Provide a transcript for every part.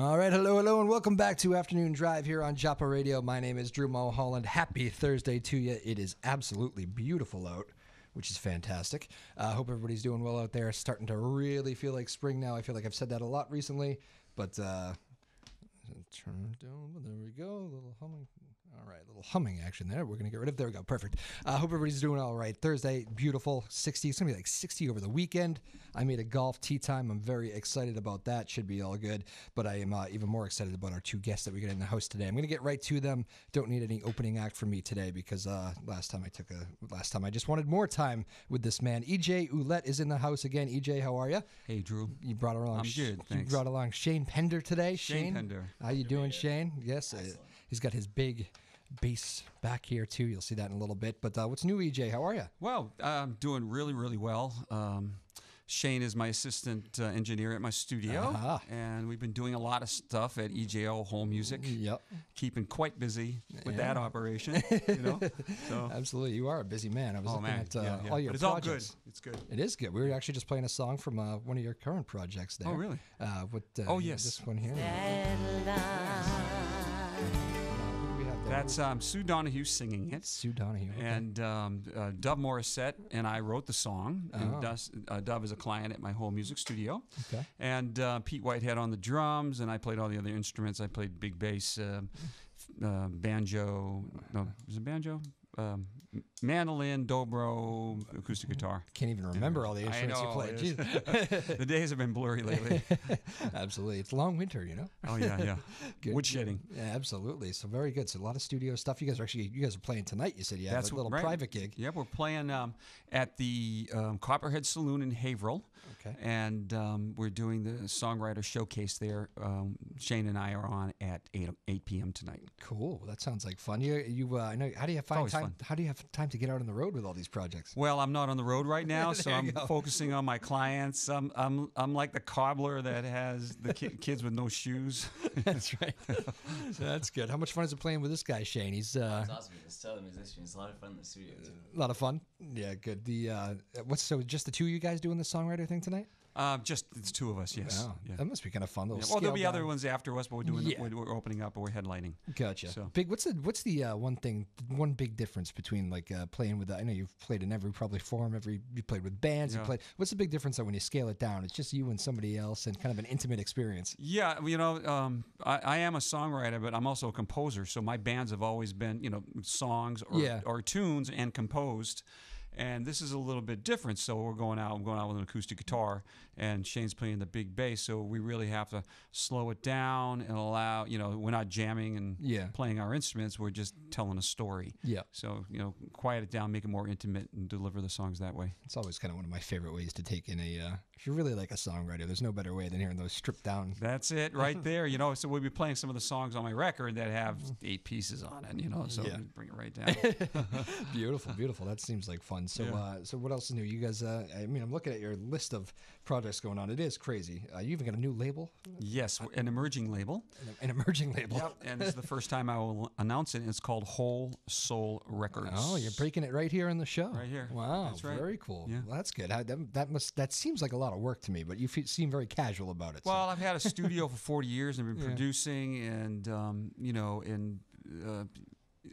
All right, hello, and welcome back to Afternoon Drive here on Joppa Radio. My name is Drew Moholland. Happy Thursday to you. It is absolutely beautiful out, which is fantastic. I hope everybody's doing well out there. Starting to really feel like spring now. I feel like I've said that a lot recently, but turn it down. There we go. A little humming. All right, a little humming action there. We're going to get rid of. There we go. Perfect. I hope everybody's doing all right. Thursday, beautiful. 60. It's going to be like 60 over the weekend. I made a golf tee time. I'm very excited about that. Should be all good. But I am even more excited about our two guests that we got in the house today. I'm going to get right to them. Don't need any opening act from me today because last time I just wanted more time with this man. EJ Ouellette is in the house again. EJ, how are you? Hey, Drew. You brought along. I'm good, thanks. You brought along Shane Pender today. Shane Pender. How you doing, Shane? Yes, he's got his big bass back here too. You'll see that in a little bit. But what's new, EJ? How are you? Well, I'm doing really, really well. Shane is my assistant engineer at my studio, and we've been doing a lot of stuff at EJ Home Music. Yep, keeping quite busy with that operation. You know, so absolutely, you are a busy man. I was looking at all your but it's projects. All good. It's good. It is good. We were actually just playing a song from one of your current projects there. Oh, really? Yes, this one here. That's Sue Donahue singing it. Sue Donahue. Okay. And Dove Morissette and I wrote the song. And Dove is a client at my whole music studio. Okay. And Pete Whitehead on the drums, and I played all the other instruments. I played big bass, banjo. No, was it banjo? Mandolin, dobro, acoustic guitar. Can't even remember all the instruments you played. The days have been blurry lately. Absolutely. It's long winter, you know? Oh, yeah. Woodshedding. Yeah, absolutely. So very good. So a lot of studio stuff. You guys are playing tonight. You said you have a little private gig. Yeah, we're playing at the Copperhead Saloon in Haverhill. Okay. And we're doing the songwriter showcase there. Shane and I are on at 8 p.m. tonight. Cool. That sounds like fun. I know. How do you find time? How do you have time to get out on the road with all these projects? Well, I'm not on the road right now, so I'm focusing on my clients. I'm like the cobbler that has the kids with no shoes. That's right. That's good. How much fun is it playing with this guy, Shane? He's it's awesome. He's a musician. It's a lot of fun in the studio too. A lot of fun. Yeah, good. So just the two of you guys doing the songwriter thing tonight? Just the two of us, yes. Wow. Yeah. That must be kind of fun. Well, there'll be other ones after us, but we're opening up, but we're headlining. Gotcha. So. Big. What's the one big difference between like playing with? I know you've played in every probably form. You played with bands. Yeah. What's the big difference though when you scale it down? It's just you and somebody else, and kind of an intimate experience. Yeah, I am a songwriter, but I'm also a composer. So my bands have always been songs or tunes and composed. And this is a little bit different. So I'm going out with an acoustic guitar, and Shane's playing the big bass. So we really have to slow it down and allow, we're not jamming and playing our instruments. We're just telling a story. Yeah. So, quiet it down, make it more intimate, and deliver the songs that way. It's always kind of one of my favorite ways to take in if you're really like a songwriter, there's no better way than hearing those stripped down. That's it right there. So we'll be playing some of the songs on my record that have 8 pieces on it, so we bring it right down. Beautiful. That seems like fun. So, so what else is new? You guys, I'm looking at your list of projects going on. It is crazy. You even got a new label? Yes, an emerging label. An emerging label. Yep. And this is the first time I will announce it. It's called Whole Soul Records. Oh, you're breaking it right here on the show. Right here. Wow, that's right. Very cool. Yeah. Well, that's good. That seems like a lot of work to me, but you seem very casual about it. Well, I've had a studio for 40 years and been producing, and a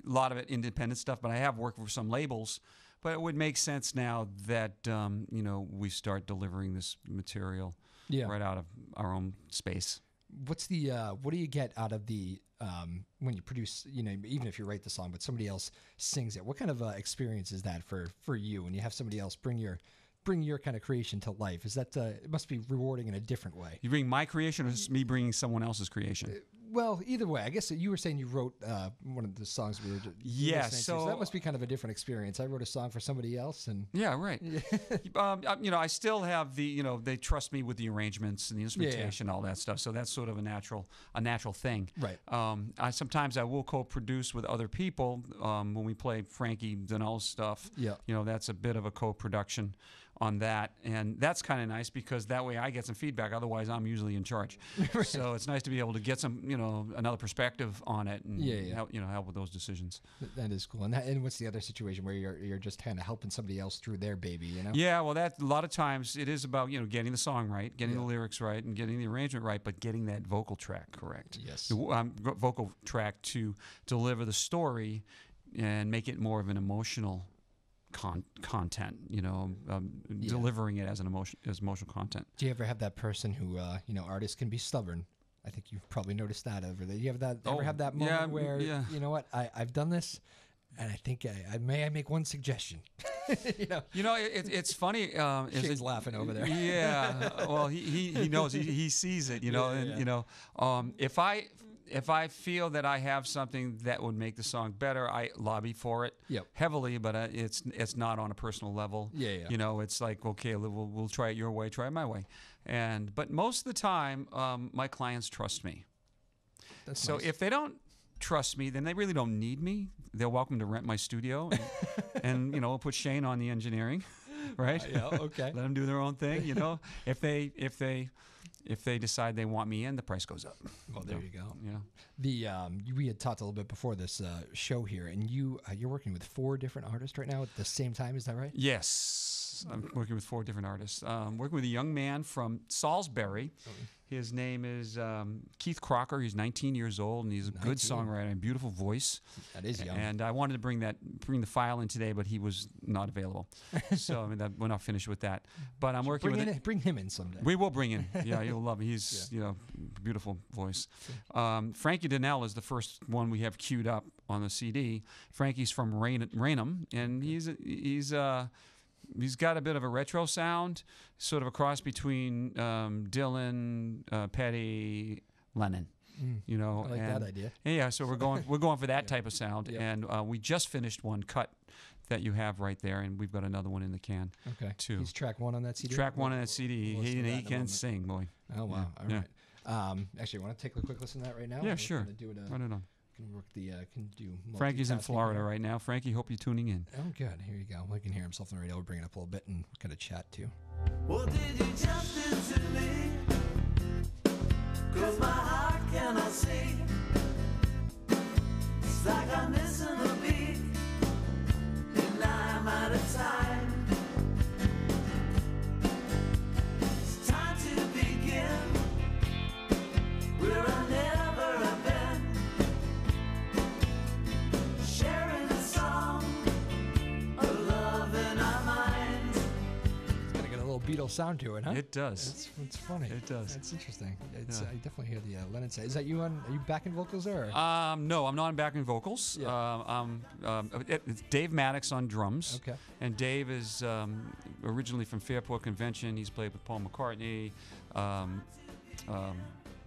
lot of it independent stuff. But I have worked for some labels. But it would make sense now that we start delivering this material right out of our own space. What do you get out of the when you produce? Even if you write the song, but somebody else sings it. What kind of experience is that for you when you have somebody else bring your kind of creation to life? Is that it must be rewarding in a different way? You bring my creation, or is me bringing someone else's creation? Well, either way. I guess you were saying you wrote one of the songs we were listening to. So that must be kind of a different experience. I wrote a song for somebody else, and right. I still have they trust me with the arrangements and the instrumentation, all that stuff. So that's sort of a natural thing. Right. Sometimes I will co-produce with other people when we play Frankie Donnell's stuff. Yeah. That's a bit of a co-production on that, and that's kind of nice because that way I get some feedback. Otherwise, I'm usually in charge. Right. So it's nice to be able to get some another perspective on it, and help with those decisions. That is cool. And what's the other situation where you're just kind of helping somebody else through their baby, Yeah, well, that a lot of times it is about getting the song right, getting the lyrics right, and getting the arrangement right, but getting that vocal track correct. Yes. The vocal track to deliver the story and make it more of an emotional content, delivering it as emotional content. Do you ever have that person who, artists can be stubborn? I think you've probably noticed that over there. You have that? Ever have that moment where you know what? I've done this, and I think I make one suggestion. It's funny. Shane's laughing over there. Yeah. Well, he knows. He sees it. If I feel that I have something that would make the song better, I lobby for it heavily, but it's not on a personal level. It's like, okay, we'll try it your way, try it my way. But most of the time, my clients trust me. That's nice. If they don't trust me, then they really don't need me. They're welcome to rent my studio and we'll put Shane on the engineering, right? Okay. Let them do their own thing, If they decide they want me in, the price goes up. Well, there you go. Yeah. We had talked a little bit before this show here, and you're working with 4 different artists right now at the same time. Is that right? Yes, I'm working with 4 different artists. Working with a young man from Salisbury. His name is Keith Crocker. He's 19 years old, and he's a good songwriter and beautiful voice. That is young. And I wanted to bring the file in today, but he was not available. So we're not finished with that. But I'm working with it. Bring him in someday. We will bring in. Yeah, you'll love him. He's beautiful voice. Frankie Donnell is the first one we have queued up on the CD. Frankie's from Raynham, and he's got a bit of a retro sound, sort of a cross between Dylan, Petty, Lennon. I like that idea. Yeah, so we're going for that type of sound, and we just finished one cut that you have right there, and we've got another one in the can. Okay. Too. He's track 1 on that CD. Track 1 on that CD. He can sing, boy. Oh wow! All right. Actually, want to take a quick listen to that right now? Yeah, sure. Run it on. Can do Frankie's in Florida right now. Frankie, hope you're tuning in. Oh, good. Here you go. We can hear himself on the radio. We'll bring it up a little bit and kind of chat too. Well, did you jump into me? 'Cause my heart cannot see. It's like I'm missing a beat, and I'm out of time. It's time to begin where I never have been. Sharing a song of love in our minds. It's got to get a little Beatles sound to it, huh? It does. It's funny. It does. It's interesting. I definitely hear the Lennon say. Is that you on? Are you backing vocals there? No, I'm not on backing vocals. Yeah. It's Dave Maddox on drums. Okay. And Dave is originally from Fairport Convention. He's played with Paul McCartney,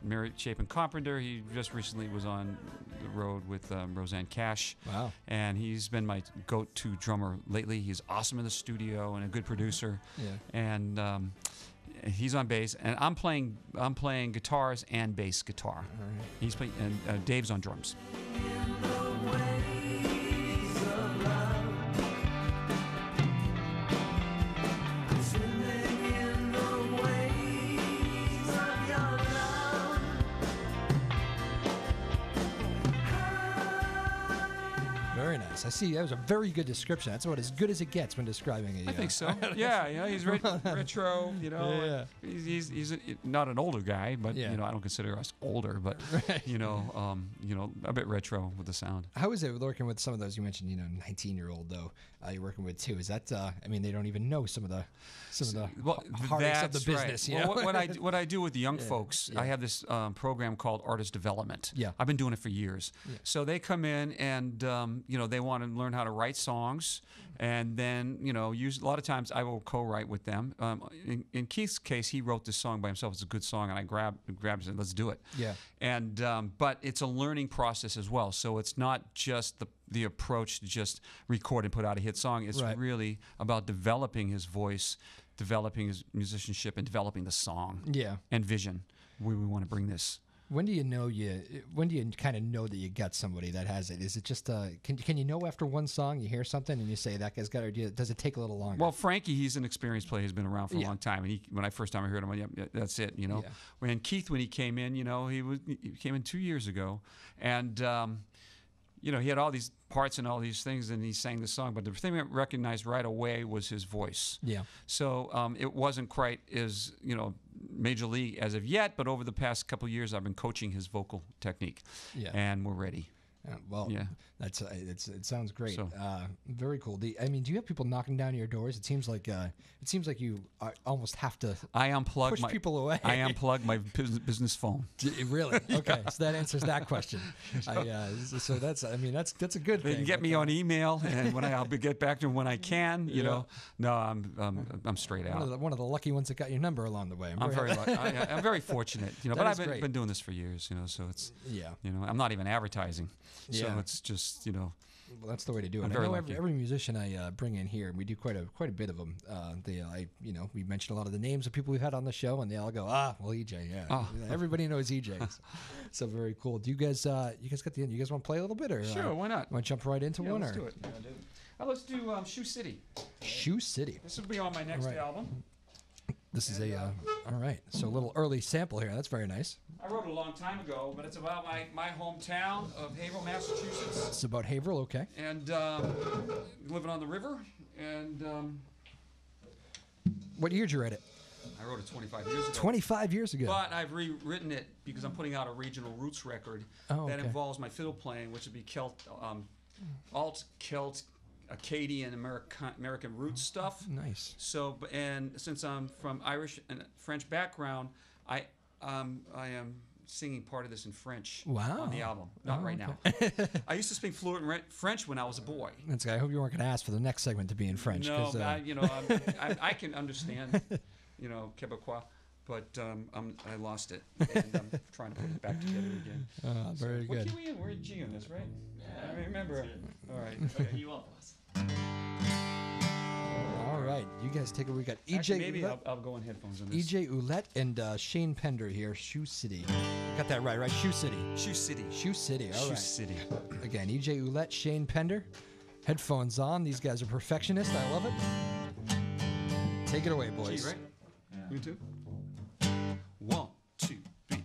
Mary Chapin Carpenter. He just recently was on the road with Roseanne Cash. Wow. And he's been my go-to drummer lately. He's awesome in the studio and a good producer. Yeah. And he's on bass, and I'm playing guitars and bass guitar. All right. He's playing, and Dave's on drums. Very nice. I see. That was a very good description. That's about as good as it gets when describing it. I think so. Yeah, he's retro. He's not an older guy, but I don't consider us older, but a bit retro with the sound. How is it working with some of those you mentioned? 19-year-old though. You're working with too. Is that? They don't even know some of the heartaches of the business. Right. What I do with the young folks, I have this program called Artist Development. Yeah. I've been doing it for years. Yeah. So they come in and they want to learn how to write songs, and then use a lot of times I will co-write with them. In Keith's case, he wrote this song by himself. It's a good song, and I grabbed and said, let's do it. Yeah. And but it's a learning process as well. So it's not just the approach to just record and put out a hit song. It's really about developing his voice, developing his musicianship, and developing the song. Yeah. And vision. Where we want to bring this. When do you know when do you kind of know that you got somebody that has it? Is it just can you know after one song you hear something and you say that guy's got it? Or does it take a little longer? Well, Frankie, he's an experienced player. He's been around for a long time. And when I first time I heard him, I went, yeah, that's it. You know, when Keith, when he came in, he came in 2 years ago, and he had all these parts and all these things, and he sang the song. But the thing I recognized right away was his voice. Yeah. So it wasn't quite as major league as of yet, but over the past couple of years, I've been coaching his vocal technique. Yeah. And we're ready. That's it sounds great. So, very cool. Do you have people knocking down your doors? It seems like you almost have to. Push people away. I unplug my business phone. Really? Okay, so that answers that question. So that's a good thing. They can get me on email, and I'll get back to them when I can. No, I'm straight out. One of the lucky ones that got your number along the way. I'm very lucky. I'm very fortunate. But I've been doing this for years. So it's I'm not even advertising. So it's just Well, that's the way to do it. I know every musician I bring in here, and we do quite a bit of them. We mentioned a lot of the names of people we've had on the show, and they all go, EJ, yeah. Oh. Everybody knows EJ. So very cool. Do you guys got the end? You guys want to play a little bit, or sure? Why not? Want to jump right into one? Let's do it. Let's do Shoe City. Shoe City. This will be on my next album. This is all right. So a little early sample here. That's very nice. I wrote it a long time ago, but it's about my hometown of Haverhill, Massachusetts. It's about Haverhill, okay. And living on the river. And what year did you write it? I wrote it 25 years ago. 25 years ago. But I've rewritten it because I'm putting out a regional roots record that involves my fiddle playing, which would be alt Celt, Acadian American roots stuff. Nice. So, and since I'm from Irish and French background, I am singing part of this in French on the album. Not right now. I used to speak fluent French when I was a boy. That's okay. I hope you weren't going to ask for the next segment to be in French. No, I can understand, Quebecois, but I lost it, and I'm trying to put it back together again. Very good. What key we in? We're in G on this, right? Yeah. I remember. All right. Okay, you want us? All right, you guys take it. We got EJ. Actually, maybe I'll go in headphones on this. EJ Ouellette and Shane Pender here. Shoe City. Got that right? Shoe City. Shoe City. Shoe City. All right. Shoe City. Again, EJ Ouellette, Shane Pender. Headphones on. These guys are perfectionists. I love it. Take it away, boys. G, right? Yeah. You too. 1, 2, 3.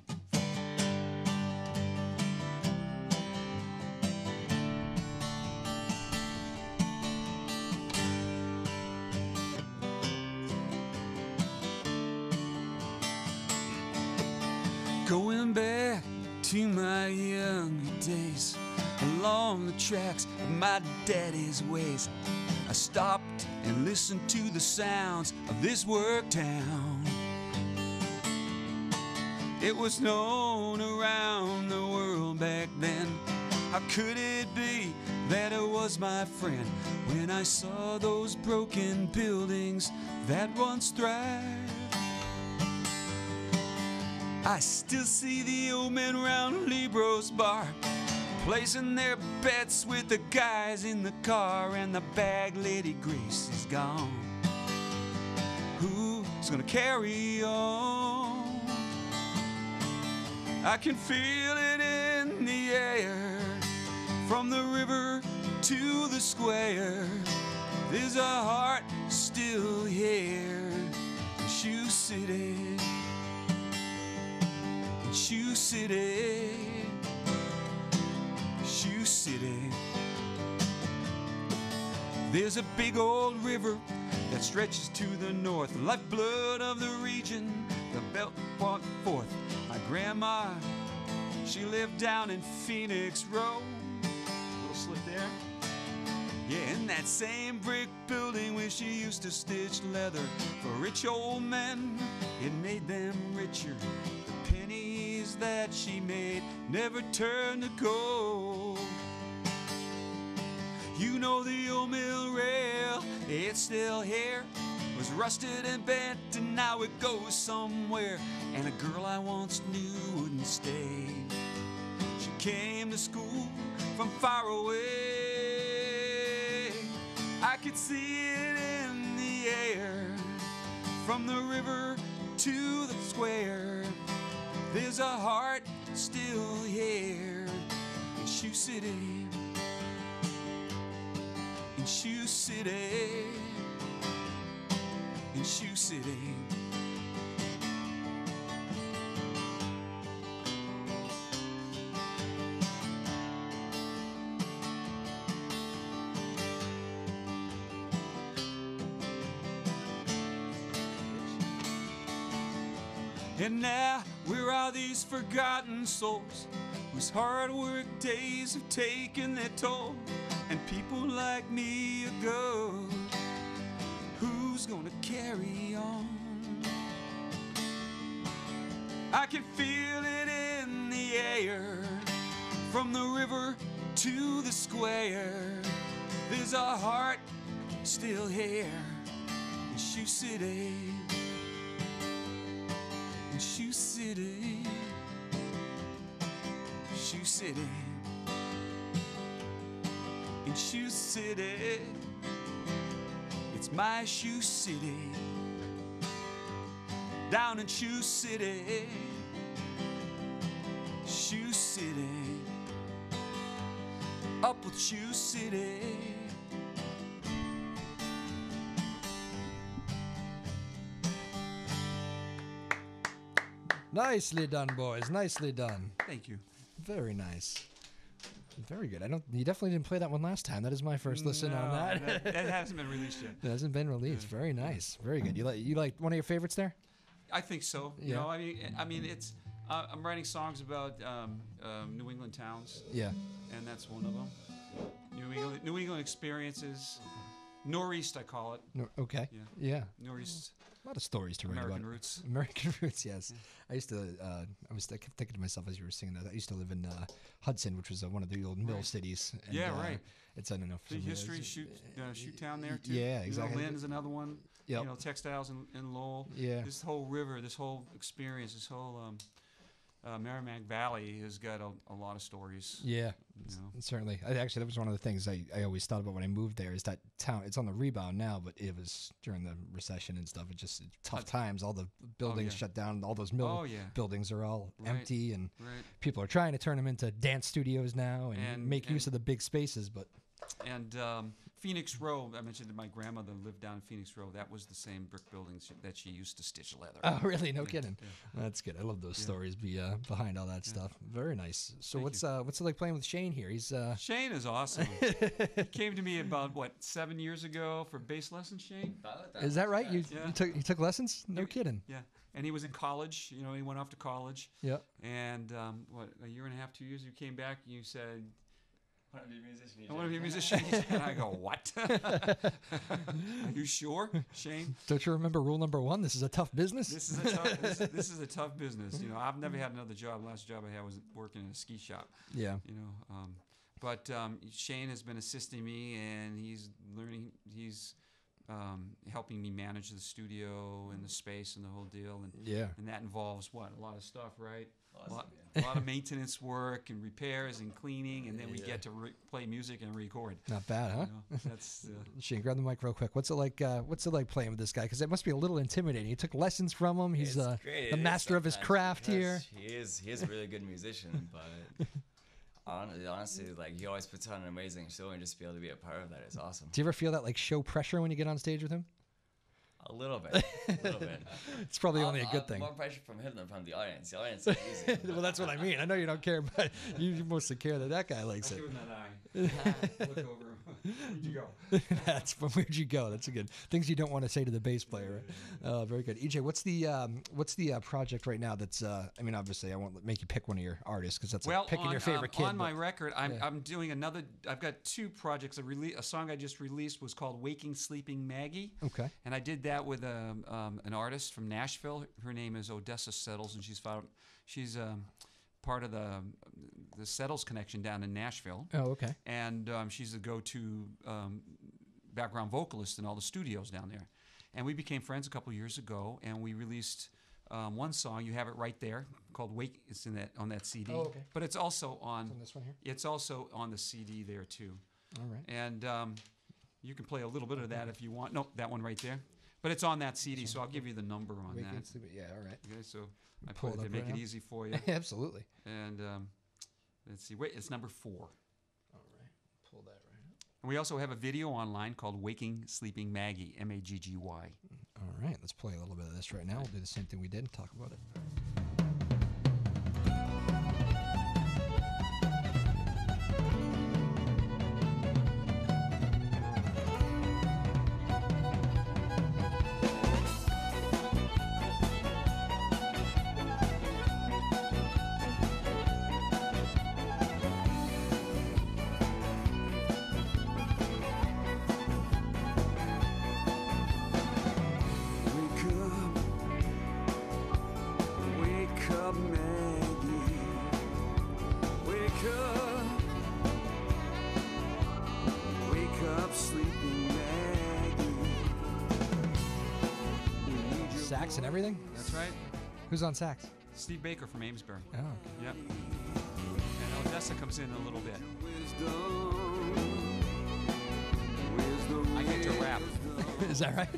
Going back to my younger days, along the tracks of my daddy's ways, I stopped and listened to the sounds of this work town. It was known around the world back then. How could it be that it was my friend when I saw those broken buildings that once thrived? I still see the old men round Libro's bar, placing their bets with the guys in the car, and the bag lady Grace is gone. Who's gonna carry on? I can feel it in the air, from the river to the square. There's a heart still here in Shoe City. Shoe City, Shoe City. There's a big old river that stretches to the north, the lifeblood of the region, the belt brought forth. My grandma, she lived down in Phoenix Road. Little slip there. Yeah, in that same brick building where she used to stitch leather for rich old men. It made them richer. The pennies that she made never turned to gold. You know the old mill rail, it's still here. Was rusted and bent and now it goes somewhere. And a girl I once knew wouldn't stay. She came to school from far away. I could see it in the air, from the river to the square. There's a heart still here in Shoe City, in Shoe City, in Shoe City. And now where are these forgotten souls whose hard work days have taken their toll? And people like me ago, who's gonna carry on? I can feel it in the air, from the river to the square. There's a heart still here in Shoe City, in Shoe City, Shoe City, in Shoe City. It's my Shoe City, down in Shoe City, Shoe City, up with Shoe City. Nicely done, boys. Nicely done. Thank you. Very nice. Very good. You definitely didn't play that one last time. That is my first listen on that. That hasn't been released yet. It hasn't been released. Very nice. Very good. You like one of your favorites there? I think so. Yeah. You know, I mean, it's. I'm writing songs about New England towns. Yeah. And that's one of them. New England experiences. Northeast, I call it. No, okay. Yeah. Yeah. Northeast. A lot of stories to write about. American roots. American roots, yes. Yeah. I used to. I kept thinking to myself as you were singing that. I used to live in Hudson, which was one of the old mill cities. And, Yeah, right. It's I don't know. The history shoot town there too. Yeah, exactly. You know, Lynn is another one. Yep. You know, textiles in Lowell. Yeah. This whole river, this whole experience, this whole Merrimack Valley has got a lot of stories. Yeah, You know. certainly. Actually, that was one of the things I always thought about when I moved there. Is that town? It's on the rebound now, but it was during the recession and stuff. It just tough times. All the buildings yeah. shut down. All those mill buildings are all Right. empty, and Right. people are trying to turn them into dance studios now and make use of the big spaces. But And Phoenix Row, I mentioned that my grandmother lived down in Phoenix Row. That was the same brick building that she used to stitch leather. oh, really? No Yeah, kidding. yeah. That's good. I love those stories behind all that stuff. Very nice. So Thank what's it like playing with Shane here? He's Shane is awesome. He came to me about 7 years ago for bass lessons. Shane. is that right? You Yeah. you took lessons? No kidding. Yeah, and he was in college. You know, he went off to college. Yeah. And a year and a half, 2 years, you came back and you said, I want to be a musician. I want to be a musician. And I go, what? Are you sure, Shane? Don't you remember rule number 1? This is a tough business. This is a tough. This is a tough business. You know, I've never had another job. Last job I had was working in a ski shop. Yeah. You know, but Shane has been assisting me, and he's learning. He's helping me manage the studio and the space and the whole deal. And Yeah. and that involves what? A lot of stuff, right? Awesome, A lot of maintenance work and repairs and cleaning, and then we get to play music and record. Not bad, huh? You know, that's Shane, grab the mic real quick. What's it like? What's it like playing with this guy? Because it must be a little intimidating. You took lessons from him. He's It's great. the It is master of his sometimes craft because here. He is a really good musician, but honestly, like he always puts on an amazing show, and just be able to be a part of that is awesome. Do you ever feel that like show pressure when you get on stage with him? A little bit, a little bit. It's probably only a good thing. More pressure from him than from the audience. The audience is easy. Well, that's what I mean. I know you don't care, but you mostly care that guy likes it. Give him that eye. Look over. Where'd you go? That's from where'd you go? That's a good things you don't want to say to the bass player. Right? Very good. EJ, what's the project right now? That's I mean, obviously, I won't make you pick one of your artists because that's like picking your favorite kid. On my record, I'm yeah. I'm doing another. I've got 2 projects. A song I just released was called "Waking Sleeping Maggie." Okay. And I did that with an artist from Nashville. Her name is Odessa Settles, and she's part of the Settles connection down in Nashville. Oh, okay. And she's the go-to background vocalist in all the studios down there. And we became friends a couple years ago, and we released one song. You have it right there, called "Wake." It's on that CD. Oh, okay. But it's also on. It's on this one here? It's also on the CD there too. All right. And you can play a little bit of that if you want. No, that one right there. But it's on that CD, so I'll give you the number on Waking that. Sleeping. Yeah, all right. Okay, so I Pull put it it up to make right it now. easy for you. Absolutely. And let's see. Wait, it's number 4. All right. Pull that right up. And we also have a video online called Waking Sleeping Maggie, Magggy. All right. Let's play a little bit of this right now. We'll do the same thing we did and talk about it. Wake up, Maggie. Wake up. Wake up, sleeping Maggie. We need your Sax and everything? That's right. Who's on sax? Steve Baker from Amesbury. Oh, okay. Yep. And Odessa comes in a little bit. wisdom. Wisdom. I get to rap. Is that right?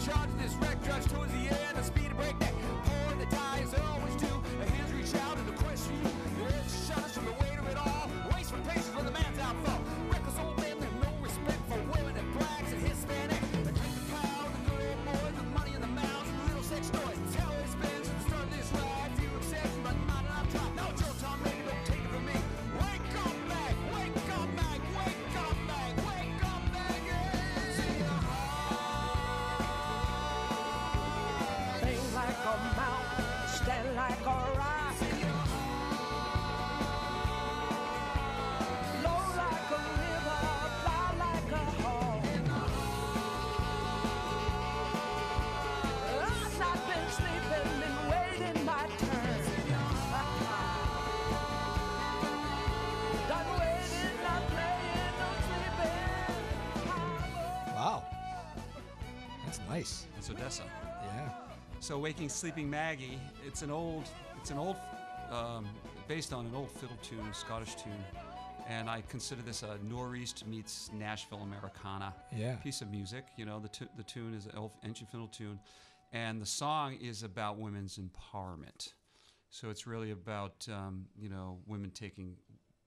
Charge this wreck, drives towards the end, the speed of breakneck. Pour the die as they always do. The hands reach out and the question you. The edge shudders from the weight of it all. Waste for patience when the man's out for. Reckless old men have no respect for women and blacks and Hispanic. They drink the power, the good old boys, the money in the mouths, and the little sex toys. Tell his been since the start of this ride. Few exceptions, but mine and I'm trying. No, Joe Tom, maybe don't take it from me. Wake up, Mag, wake up, Mag, wake up, Mag, wake up, Mag. See your heart. Think like a mountain, stand like a rock. Flow like a river, fly like a hawk. I've not been sleeping, been waiting my turn. Done waiting, not playing, no sleeping. Wow. That's nice. It's Odessa. Yeah. So Waking Sleeping Maggie, it's an old, based on an old fiddle tune, Scottish tune, and I consider this a Northeast meets Nashville Americana Yeah. piece of music. You know, the tune is an ancient fiddle tune, and the song is about women's empowerment. So it's really about women taking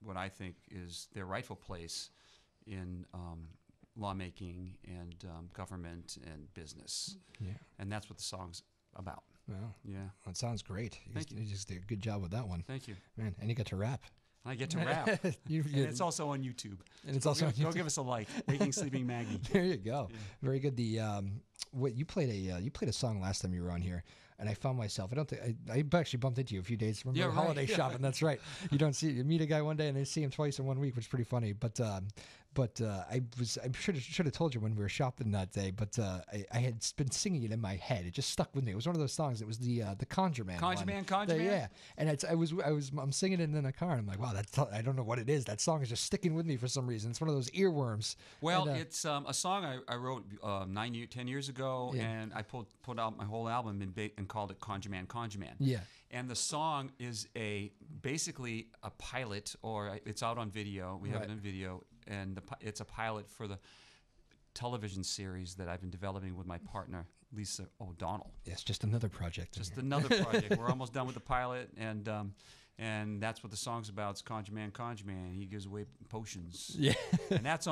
what I think is their rightful place in lawmaking and government and business, Yeah. and that's what the song's about. Well, Yeah. that sounds great. Thank You just did a good job with that one. Thank you. Man, and you got to rap. And I get to rap. You- And you- it's also on YouTube. And it's also on Go YouTube. give us a like. Waking Sleeping Maggie. There you go. Very good. The what you played a song last time you were on here, and I found myself. I don't think I actually bumped into you a few days from Yeah, right, holiday yeah. shopping. That's right. You meet a guy one day and then see him twice in 1 week, which is pretty funny. But I should have told you when we were shopping that day. But I had been singing it in my head. It just stuck with me. It was one of those songs. It was the Conjure Man. Conjure one. Man, Conjure Man? Yeah. And I'm singing it in a car, and I'm like, wow, I don't know what it is. That song is just sticking with me for some reason. It's one of those earworms. Well, And, it's a song I wrote 10 years ago, Yeah. and I put out my whole album and called it Conjure Man, Conjure Man. Yeah. And the song is basically a pilot, or it's out on video. We have Right. it on video, and it's a pilot for the television series that I've been developing with my partner, Lisa O'Donnell. It's just another project. Just another project. We're almost done with the pilot, and that's what the song's about. It's Conjure Man, Conjure Man. He gives away potions. Yeah. And that's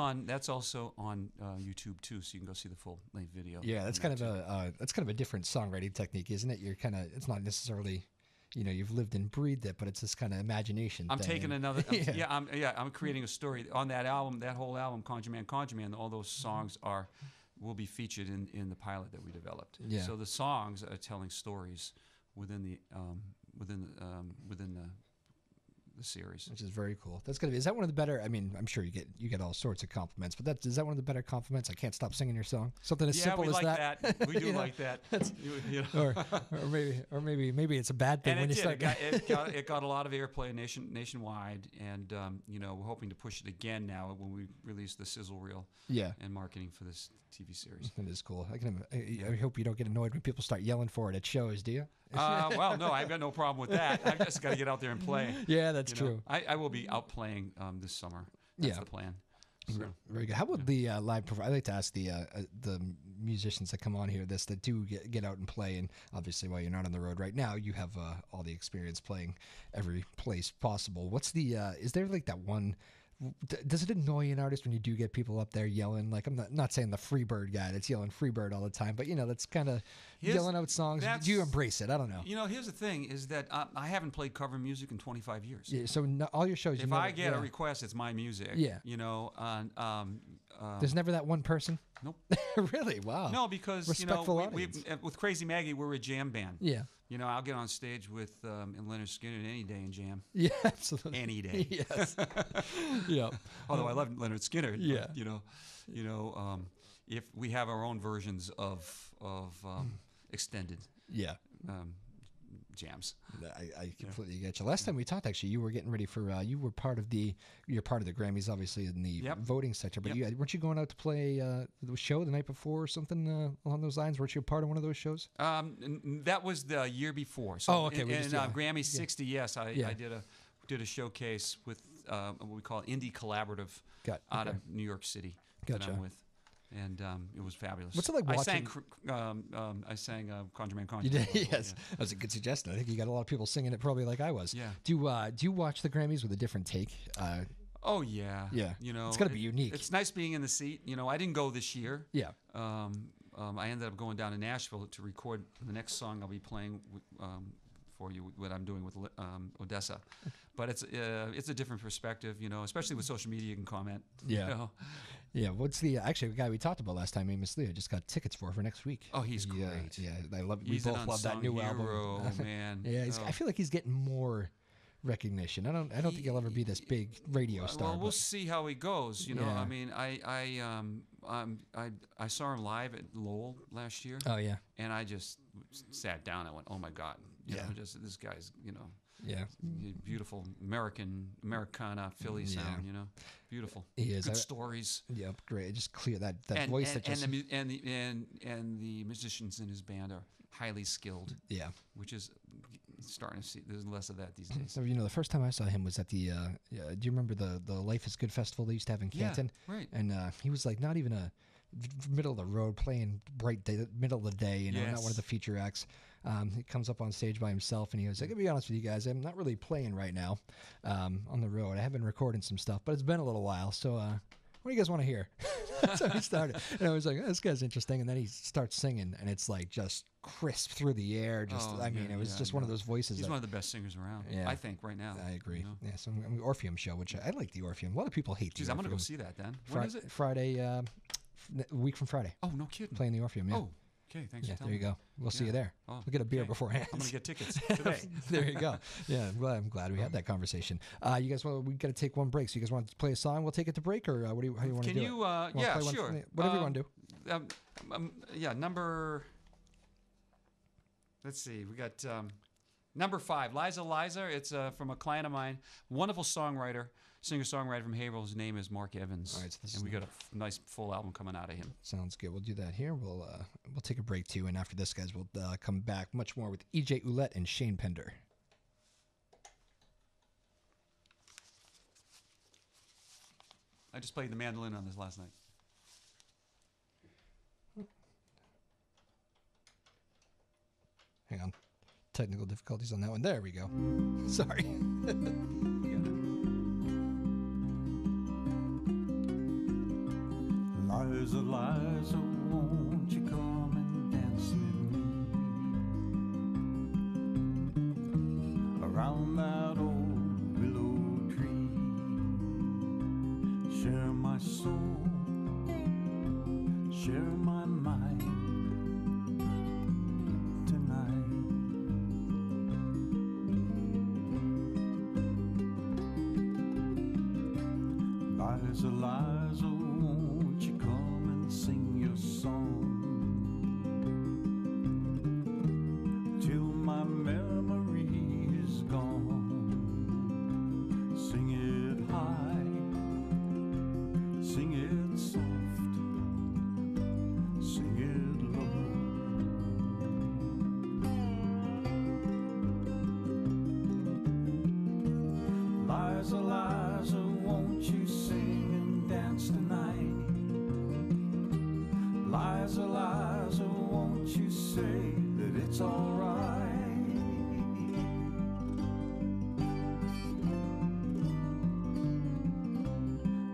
also on YouTube too, so you can go see the full length video. Yeah, that's on kind that of too. a different songwriting technique, isn't it? It's not necessarily, you've lived and breathed it, but it's this kind of imagination. I'm thing. taking another. Yeah. I'm creating a story on that album. That whole album, Conjure Man. All those songs will be featured in the pilot that we developed. Yeah. So the songs are telling stories within the series. Which is very cool. That's gonna be. Is that one of the better? I mean, I'm sure you get all sorts of compliments, but is that one of the better compliments? I can't stop singing your song. Something as simple we as like that. We do You know, like that. You know. or maybe it's a bad thing And when you start. it got a lot of airplay nationwide, and we're hoping to push it again now when we release the sizzle reel. Yeah. And marketing for this TV series. That is cool. I hope you don't get annoyed when people start yelling for it at shows. Do you? Well, no, I've got no problem with that. I've just got to get out there and play. Yeah, that's true. I will be out playing this summer. That's Yeah. the plan. So. Very good. How about the live performance? I like to ask the musicians that come on here that do get out and play, and obviously while you're not on the road right now, you have all the experience playing every place possible. What's the is there like that one? Does it annoy an artist when you do get people up there yelling? Like, I'm not saying the Freebird guy that's yelling Freebird all the time, but that's kind of yelling out songs. Do you embrace it? I don't know. Here's the thing: is that I haven't played cover music in 25 years. Yeah, so all your shows. If I get a request, it's my music. Yeah. There's never that one person. Nope. Really? Wow. No, because respectful we audience. with Crazy Maggie, we're a jam band. Yeah. I'll get on stage with Leonard Skinner any day and jam. Yeah, absolutely. Any day. Yes. Yeah. Although I love Leonard Skinner. Yeah. But, if we have our own versions of extended. Yeah. Jams. I completely get you. Last time we talked, actually, you were getting ready for you're part of the Grammys, obviously in the voting sector. But weren't you going out to play the show the night before or something along those lines? Weren't you a part of one of those shows? That was the year before. So okay. In Grammy 60, yes, I did a showcase with what we call Indie Collaborative out of New York City that I'm with. And it was fabulous. What's it like watching? I sang Conjure Man, Conjure. You Man. did? Yes. That was a good suggestion. I think you got a lot of people singing it probably like I was. Yeah. Do you watch the Grammys with a different take? Oh, yeah. Yeah. It's got to be unique. It's nice being in the seat. I didn't go this year. Yeah. I ended up going down to Nashville to record the next song I'll be playing for you, what I'm doing with Odessa. But it's a different perspective, especially with social media, you can comment. Yeah. Yeah, what's the guy we talked about last time, Amos Leo, just got tickets for next week. Oh, he's great. Yeah, I love it. We He's both love that new hero, album. man. Yeah, I feel like he's getting more recognition. I don't think he'll ever be this big radio star. Well, we'll see how he goes. I mean, I saw him live at Lowell last year. Oh yeah. And I just sat down. I went, oh my God. This guy's, Yeah. Beautiful Americana Philly sound, beautiful. He is. Good stories. Yep, great. Just clear that and, voice. And, the musicians in his band are highly skilled. Yeah. Which is starting to see. There's less of that these days. So, the first time I saw him was at the. Do you remember the Life is Good festival they used to have in Canton? Yeah, right. And he was like not even a middle of the road playing middle of the day. Not one of the feature acts. He comes up on stage by himself and he was like, "I'll be honest with you guys, I'm not really playing right now on the road. I have been recording some stuff, but it's been a little while. So what do you guys want to hear?" That's how he started. And I was like, "This guy's interesting." And then he starts singing and it's like just crisp through the air. It was just one of those voices. He's one of the best singers around, I think, right now. I agree. Yeah, so Orpheum show, which I like the Orpheum. A lot of people hate the I'm going to Orpheum. go see that then. When is it? Friday, a week from Friday. Oh, no kidding. Playing the Orpheum, yeah. Oh. Okay, thanks for telling there you go. We'll see you there. Oh, we'll get a beer beforehand. I'm going to get tickets today. There you go. Yeah, I'm glad we had that conversation. You guys, we got to take one break. So you guys want to play a song? We'll take it to break, or how do you want to do it? Can you? Yeah, sure. Whatever you want to do. Number. Let's see. We got number 5, Liza. It's from a client of mine, wonderful songwriter. Singer-songwriter from Haverhill. His name is Mark Evans. All right, so and we got a nice full album coming out of him. Sounds good. We'll do that here. We'll take a break too, and after this, guys, we'll come back much more with EJ Ouellette and Shane Pender. I just played the mandolin on this last night. Hang on. Technical difficulties on that one. There we go. Sorry. Liza, won't you come and dance with me around that old willow tree? Share my soul, share my mind tonight. Liza, won't you come and sing your song till my memory is gone? Sing it high, sing it soft, sing it low. Liza, won't you sing and dance Liza, Liza, won't you say that it's alright?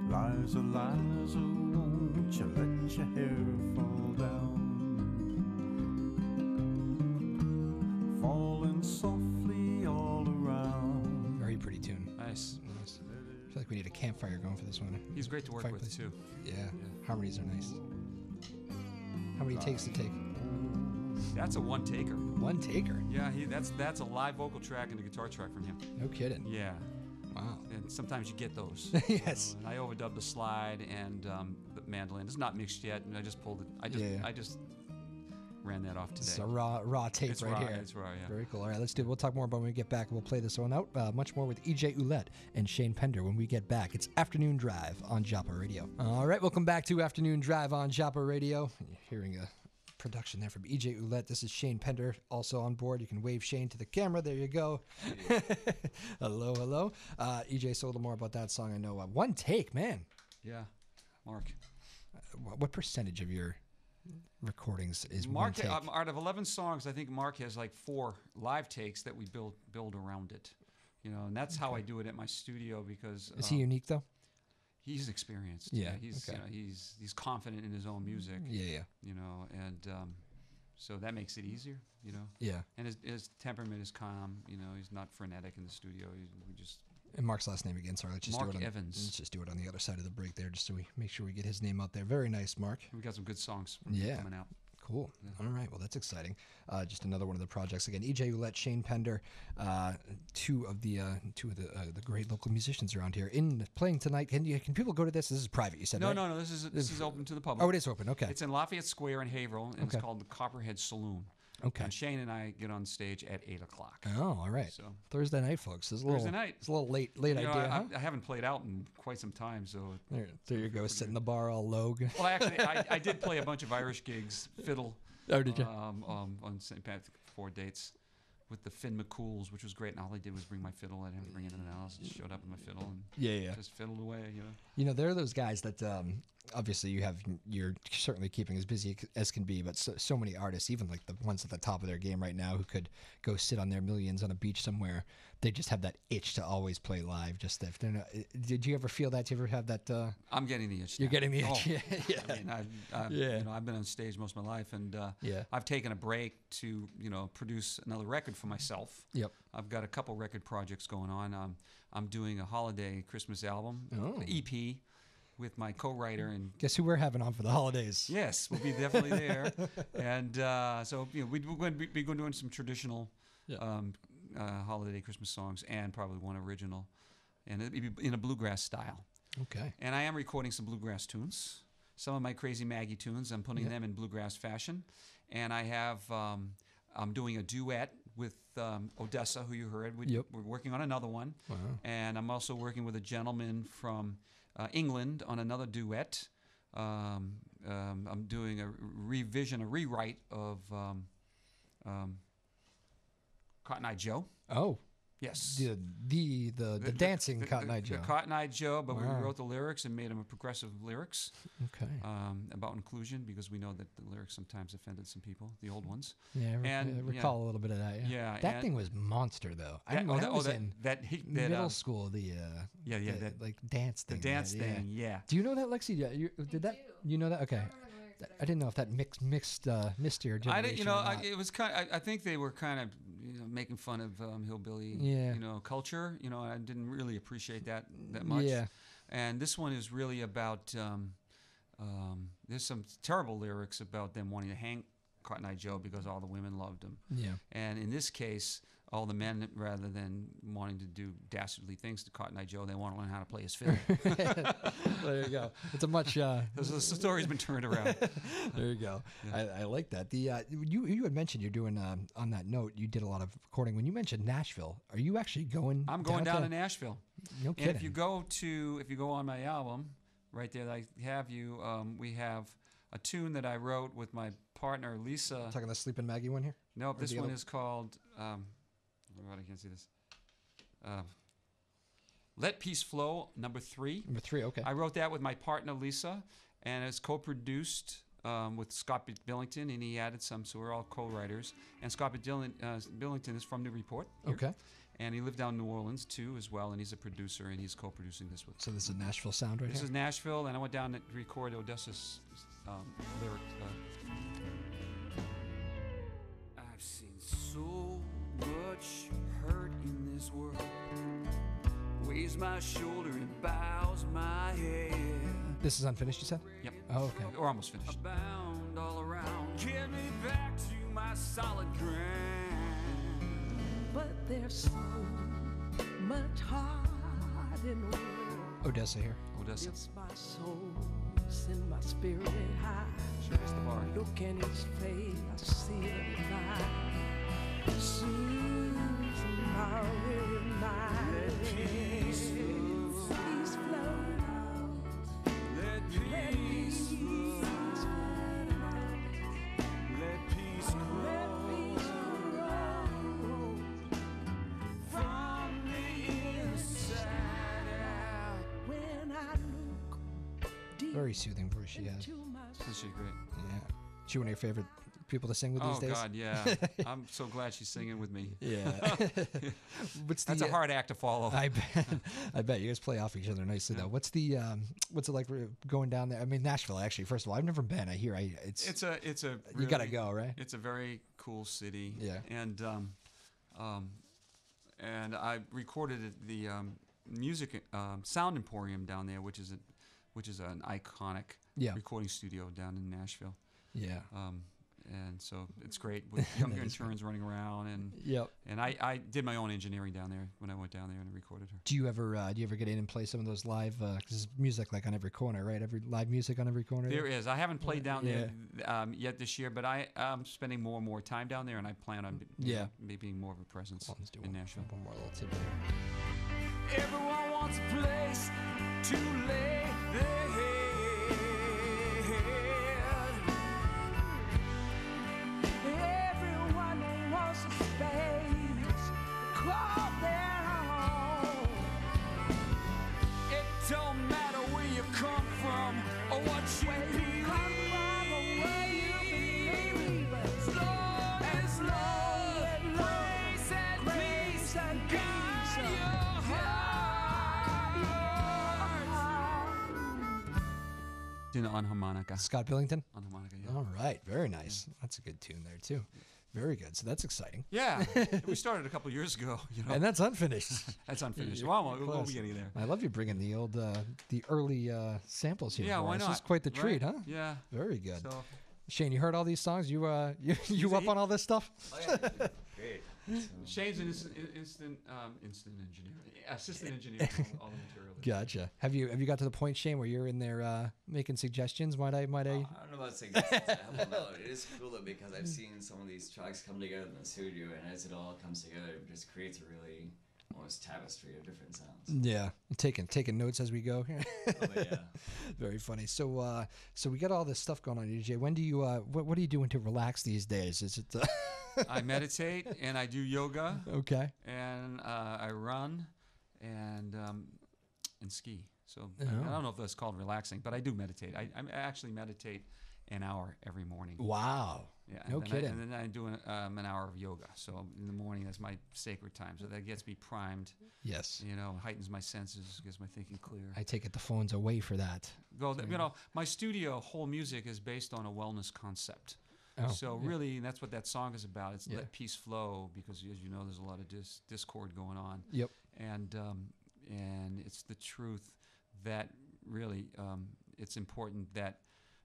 Liza, Liza, won't you let your hair fall down? Falling softly all around. Very pretty tune. Nice. Nice. I feel like we need a campfire going for this one. He's great to work with Fireplace. too. Yeah. Harmonies are nice. How many takes to take? That's a one taker. One taker. Yeah, that's a live vocal track and a guitar track from him. No kidding. Yeah. Wow. And sometimes you get those. Yes. And I overdubbed the slide and the mandolin. It's not mixed yet, and I just pulled it. I just ran that off today. It's a raw tape It's right raw, here. it's raw, yeah. Very cool. All right, let's do it. We'll talk more about it when we get back. We'll play this one out. Much more with EJ Ouellette and Shane Pender when we get back. It's Afternoon Drive on Joppa Radio. All right, welcome back to Afternoon Drive on Joppa Radio. You're hearing a production there from EJ Ouellette. This is Shane Pender also on board. You can wave Shane to the camera. There you go. Hello, hello. EJ, so a little more about that song. I know one take, man. Yeah, Mark. What percentage of your recordings is Mark, one take? out of 11 songs, I think Mark has like 4 live takes that we build around it. You know, and that's how I do it at my studio because Is he unique though? he's experienced. Yeah, he's okay. you know, he's confident in his own music. Yeah. You know, and so that makes it easier. You know, Yeah. and his temperament is calm. You know, he's not frenetic in the studio. We just And Mark's last name again, sorry. Let's just Mark do it on, Evans. Let's just do it on the other side of the break there, just so we make sure we get his name out there. Very nice, Mark. we got some good songs Yeah. coming out. Cool. All right. Well, that's exciting. Just another one of the projects again. EJ Ouellette, Shane Pender, two of the great local musicians around here in playing tonight. Can people go to this? This is private. You said No, right? no. This is open to the public. Oh, it is open. Okay. It's in Lafayette Square in Haverhill, and Okay. it's called the Copperhead Saloon. Okay. And Shane and I get on stage at 8:00. Oh, all right. So Thursday night, folks. This is a Thursday little, night. It's a little late You know, idea, huh? I haven't played out in quite some time, so. There you go. Sit in the bar all logue. Well, actually, I did play a bunch of Irish gigs, fiddle. Oh, did you? On St. Patrick's 4 dates with the Finn McCools, which was great. And all I did was bring my fiddle. I didn't have to bring anything else. Just showed up with my fiddle and Yeah. just fiddled away. You know. You know, there are those guys that obviously you're certainly keeping as busy as can be, but so many artists, even like the ones at the top of their game right now, who could go sit on their millions on a beach somewhere, they just have that itch to always play live. Just if they're not. Did you ever feel that? Did you ever have that? I'm getting the itch. You're now. getting the itch. Oh, Yeah. I mean, Yeah. You know, I've been on stage most of my life, and Yeah. I've taken a break to produce another record for myself. Yep. I've got a couple record projects going on. I'm doing a holiday Christmas album, Oh. EP, with my co-writer and. Guess who we're having on for the holidays? Yes, we'll be definitely there, and so we're going to be doing some traditional holiday Christmas songs and probably one original, and it'll be in a bluegrass style. Okay. And I am recording some bluegrass tunes, some of my Crazy Maggie tunes. I'm putting them in bluegrass fashion, and I have I'm doing a duet with Odessa, who you heard. We're working on another one, and I'm also working with a gentleman from England on another duet. I'm doing a rewrite of Cotton Eye Joe. Oh. Yes. The dancing Cotton Eye Joe. The Cotton Eye Joe, but we Wow. wrote the lyrics and made them a progressive lyrics Okay. about inclusion, because we know that the lyrics sometimes offended some people, the old ones. Yeah, I and, recall a little bit of that. Yeah, That and- thing was monster, though. I That- when I was in middle that school, the that like dance the thing. dance yeah. thing, yeah. Do you know that, Lexi? Did that? You know that? Okay. I didn't know if that mixed your generation. I didn't, or not. it was kind. I think they were kind of making fun of hillbilly, Yeah. culture. And I didn't really appreciate that much. Yeah. And this one is really about. There's some terrible lyrics about them wanting to hang Cotton Eye Joe because all the women loved him. Yeah. And in this case, all the men, rather than wanting to do dastardly things to Cotton Eye Joe, they want to learn how to play his fiddle. There you go. It's a much. The story's been turned around. There you go. I like that. You had mentioned you're doing on that note. You did a lot of recording. When you mentioned Nashville, are you actually going? I'm going down to Nashville. No kidding. And if you go on my album, right there, I have you. We have a tune that I wrote with my partner Lisa. Talking the Sleeping Maggie one here. Nope, Or this the one other- is called. I can't see this. Let Peace Flow, number 3. Number 3. Okay. I wrote that with my partner Lisa, and it's co-produced with Scott Billington, and he added some, so we're all co-writers. And Scott Billington is from Newport. Here. Okay. And he lived down in New Orleans too, as well, and he's a producer, and he's co-producing this with. So this is Nashville sound right This here? is Nashville, and I went down to record Odessa's lyric. I've seen so much hurt in this world. Weighs my shoulder and bows my head. This is unfinished, you said? Yep. Oh, okay. We're almost finished. Bound all around, get me back to my solid ground. But there's so much heart in the world. Odessa here. Odessa. Lifts my soul, send my spirit high. Show us the bar. Look in his face, I see it fly. Soon my weary mind. Let peace flow. Peace flow. Let peace flow. Let peace grow. From the inside out. When I look deep Very soothing voice she has. into my Isn't she great? Yeah. She one of your favorite people to sing with these Oh days? God, yeah. I'm so glad she's singing with me. Yeah. What's the, That's a hard act to follow. I bet. I bet you guys play off each other nicely though. What's it like going down there? I mean, Nashville. Actually, first of all, I've never been. I hear It's a you gotta really- go, right? It's a very cool city. Yeah. And I recorded at the music Sound Emporium down there, which is an iconic Yeah. recording studio down in Nashville. Yeah. And so it's great with younger interns running around, and Yep. and I did my own engineering down there when I went down there and recorded her. Do you ever get in and play some of those live? Because there's music like on every corner, right? Every live music on every corner. There is. I haven't played down Yeah. there yet this year, but I'm spending more and more time down there, and I plan on maybe being more of a presence Let's do in Nashville. one more little tidbit. Everyone wants a place to lay their head. everyone wants a space to call their own. It don't matter where you come from or what you believe. As long as love, grace and peace guide your heart. On harmonica. Scott Billington. On harmonica. Yeah. All right, very nice. That's a good tune there too. Very good. So that's exciting. Yeah, we started a couple years ago. You know, And that's unfinished. that's unfinished. You're Well, we'll close. be getting there. I love you bringing the old, the early samples here. Yeah, for why us. not? It's quite the treat, Right? huh? Yeah. Very good. So Shane, you heard all these songs? You up he- on all this stuff? Oh yeah, great. Shane's an instant engineer, assistant engineer, all the material. Gotcha. Have you got to the point, Shane, where you're in there making suggestions? Might I? I don't know about saying this to help them out. It is cool though because I've seen some of these tracks come together in the studio, and as it all comes together, it just creates a really almost tapestry of different sounds. Yeah, taking notes as we go. Oh, yeah. Very funny. So we got all this stuff going on, EJ. When do you what are you doing to relax these days? Is it I meditate and I do yoga okay? and I run and ski. So Oh. I don't know if that's called relaxing, but I do meditate. I actually meditate an hour every morning. Wow. Yeah, No and then kidding. and then I do an hour of yoga. So in the morning, that's my sacred time. So that gets me primed. Yes. You know, heightens my senses, gets my thinking clear. I take it the phone's away for that. Well, you know, my studio whole music is based on a wellness concept. Oh, So really, that's what that song is about. It's Yeah. let peace flow because, as you know, there's a lot of discord going on. Yep. And it's the truth that really it's important that,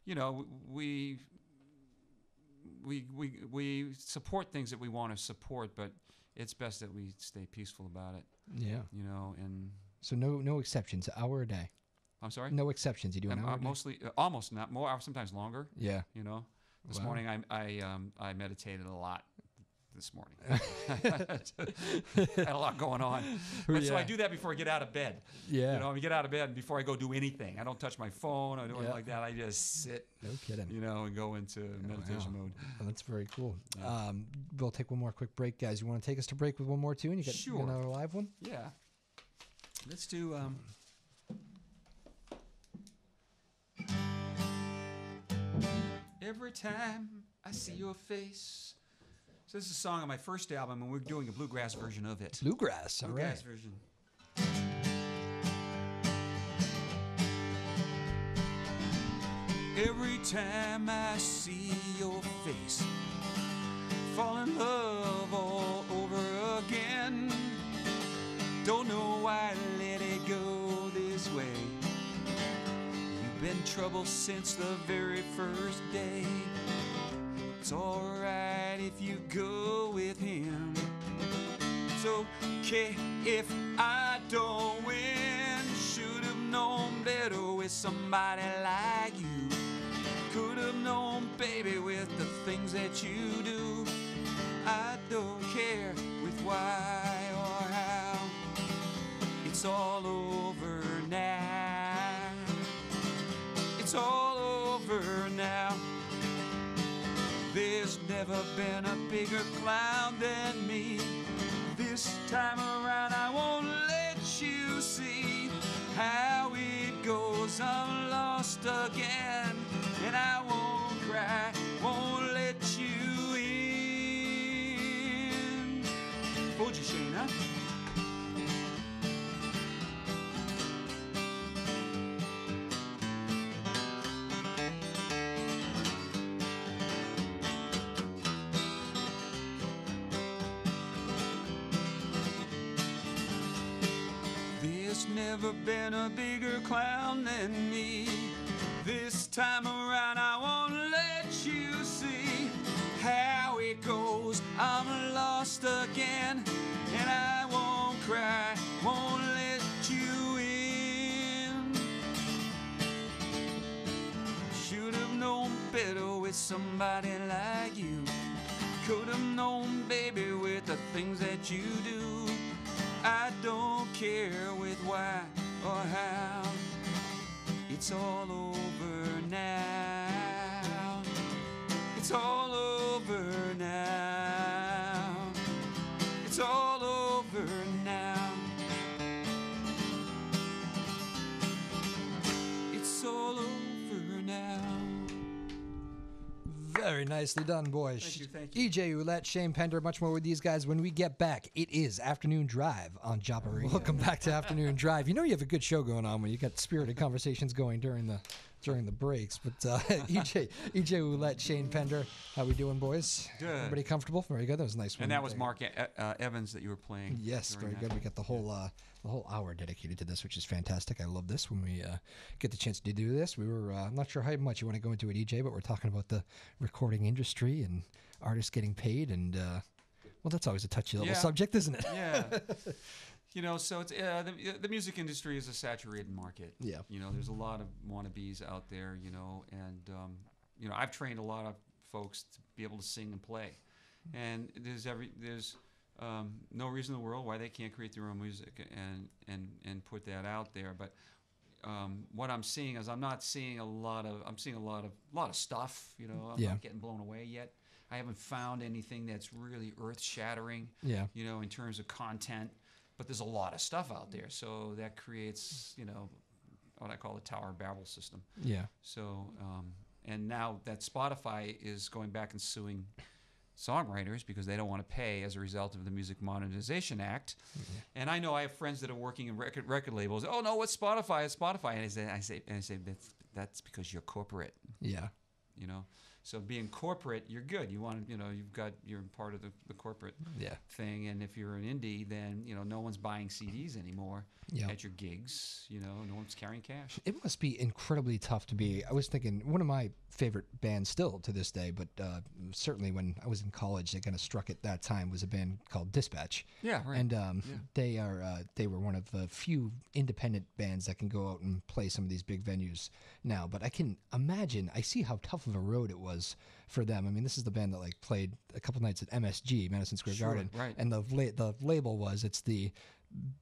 you know, we support things that we want to support, but it's best that we stay peaceful about it. Yeah. You know, and So no exceptions. Hour a day. I'm sorry. No exceptions. You do an hour. a day? Mostly, almost not more. Sometimes longer. Yeah. You know, this Wow. morning I meditated a lot. This morning, had a lot going on, but so I Yeah. do that before I get out of bed. Yeah. You know, I get out of bed and before I go do anything. I don't touch my phone or do anything Yeah. like that. I just sit, No kidding. you know, and go into meditation Wow. mode. Well, that's very cool. We'll take one more quick break, guys. You want to take us to break with one more tune? You got Sure. another live one? Yeah. Let's do. Every time I see your face. So this is a song on my first album, and we're doing a bluegrass version of it. Bluegrass, all Bluegrass right. version. Every time I see your face, fall in love all over again. Don't know why I let it go this way. You've been trouble since the very first day. It's alright if you go with him. It's okay if I don't win. Should've known better with somebody like you. Could've known, baby, with the things that you do. I don't care with why or how. It's all over now. It's all over now. There's never been a bigger clown than me. This time around I won't let you see how it goes. I'm lost again, and I won't cry, won't let you in. Fooled you, Shane, huh? There's never been a bigger clown than me. This time around I won't let you see how it goes. I'm lost again, and I won't cry, won't let you in. Should've known better with somebody like you. Could've known, baby, with the things that you do. I don't care with why or how. It's all over now. It's all over now. It's all over now. It's all over now. Very nicely done, boys. Thank you. EJ Ouellette, Shane Pender, much more with these guys when we get back. It is Afternoon Drive on Joppa Radio. Welcome back to Afternoon Drive. You know you have a good show going on when you got spirited conversations going during the breaks. But EJ Ouellette, Shane Pender, how we doing, boys? Good. Everybody comfortable? Very good. That was a nice one. And that was there. Mark Evans that you were playing. Yes, during very that. good. We got the whole hour dedicated to this, which is fantastic. I love this when we get the chance to do this. We were I'm not sure how much you want to go into it, EJ, but we're talking about the recording industry and artists getting paid, and well, that's always a touchy little subject, isn't it? Yeah. You know, so it's the music industry is a saturated market. Yeah. You know, there's a lot of wannabes out there. You know, and you know, I've trained a lot of folks to be able to sing and play, and there's no reason in the world why they can't create their own music and put that out there. But what I'm seeing is I'm seeing a lot of stuff. You know, I'm not getting blown away yet. I haven't found anything that's really earth-shattering. Yeah. You know, in terms of content. But there's a lot of stuff out there, so that creates, you know, what I call the Tower of Babel system. Yeah. So, and now that Spotify is going back and suing songwriters because they don't want to pay as a result of the Music Modernization Act. Mm-hmm. And I know I have friends that are working in record labels. Oh no, what's Spotify? It's Spotify. And I say that's because you're corporate. Yeah. You know. So being corporate, you're good. You want to, you know, you're part of the corporate thing. And if you're an indie, then, you know, no one's buying CDs anymore at your gigs. You know, no one's carrying cash. It must be incredibly tough to be. I was thinking one of my favorite bands still to this day, but certainly when I was in college, they kind of struck at that time, was a band called Dispatch. Yeah, right. And they were one of the few independent bands that can go out and play some of these big venues now. But I can imagine, I see how tough of a road it was for them. I mean, this is the band that like played a couple nights at MSG, Madison Square Garden, right. And the label was, it's the